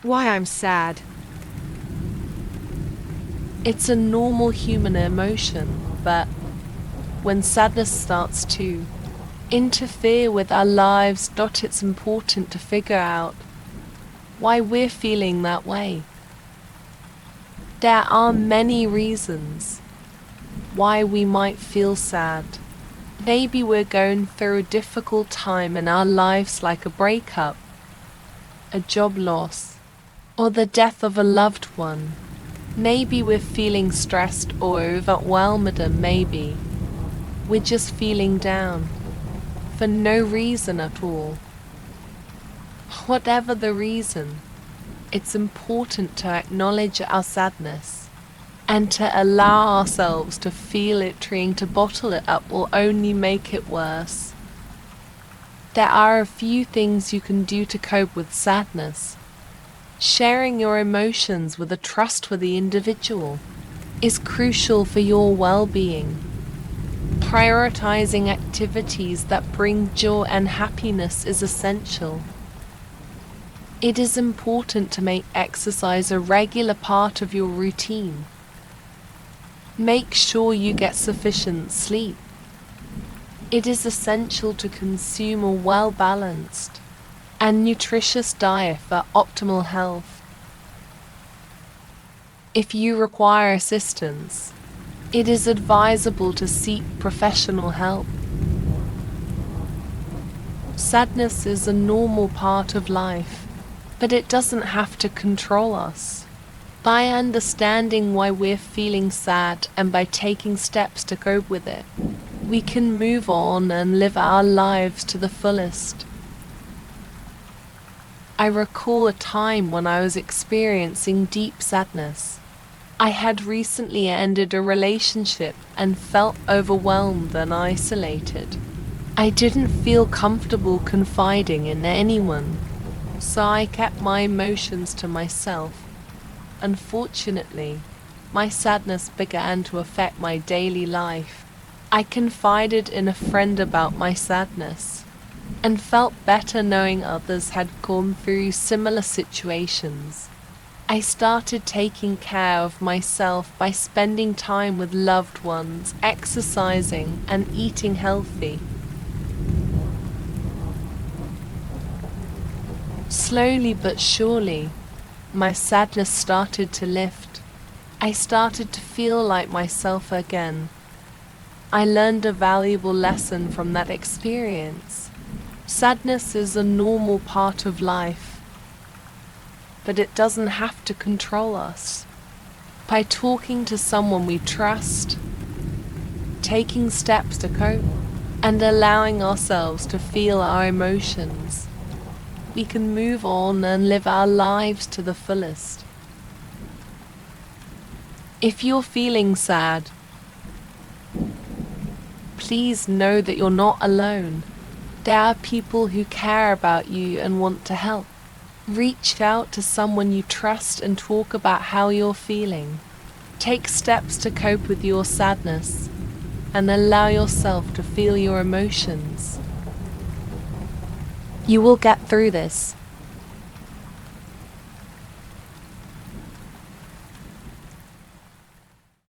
Why I'm sad. It's a normal human emotion, but when sadness starts to interfere with our lives, it's important to figure out why we're feeling that way. There are many reasons why we might feel sad. Maybe we're going through a difficult time in our lives, like a breakup, a job loss, or the death of a loved one. Maybe we're feeling stressed or overwhelmed, and maybe we're just feeling down for no reason at all. Whatever the reason, it's important to acknowledge our sadness and to allow ourselves to feel it. Trying to bottle it up will only make it worse. There are a few things you can do to cope with sadness. Sharing your emotions with a trustworthy individual is crucial for your well-being. Prioritizing activities that bring joy and happiness is essential. It is important to make exercise a regular part of your routine. Make sure you get sufficient sleep. It is essential to consume a well-balanced and nutritious diet for optimal health. If you require assistance, it is advisable to seek professional help. Sadness is a normal part of life, but it doesn't have to control us. By understanding why we're feeling sad and by taking steps to cope with it, we can move on and live our lives to the fullest. I recall a time when I was experiencing deep sadness. I had recently ended a relationship and felt overwhelmed and isolated. I didn't feel comfortable confiding in anyone, so I kept my emotions to myself. Unfortunately, my sadness began to affect my daily life. I confided in a friend about my sadness and felt better knowing others had gone through similar situations. I started taking care of myself by spending time with loved ones, exercising, and eating healthy. Slowly but surely, my sadness started to lift. I started to feel like myself again. I learned a valuable lesson from that experience. Sadness is a normal part of life, but it doesn't have to control us. By talking to someone we trust, taking steps to cope, and allowing ourselves to feel our emotions, we can move on and live our lives to the fullest. If you're feeling sad, please know that you're not alone. There are people who care about you and want to help. Reach out to someone you trust and talk about how you're feeling. Take steps to cope with your sadness and allow yourself to feel your emotions. You will get through this.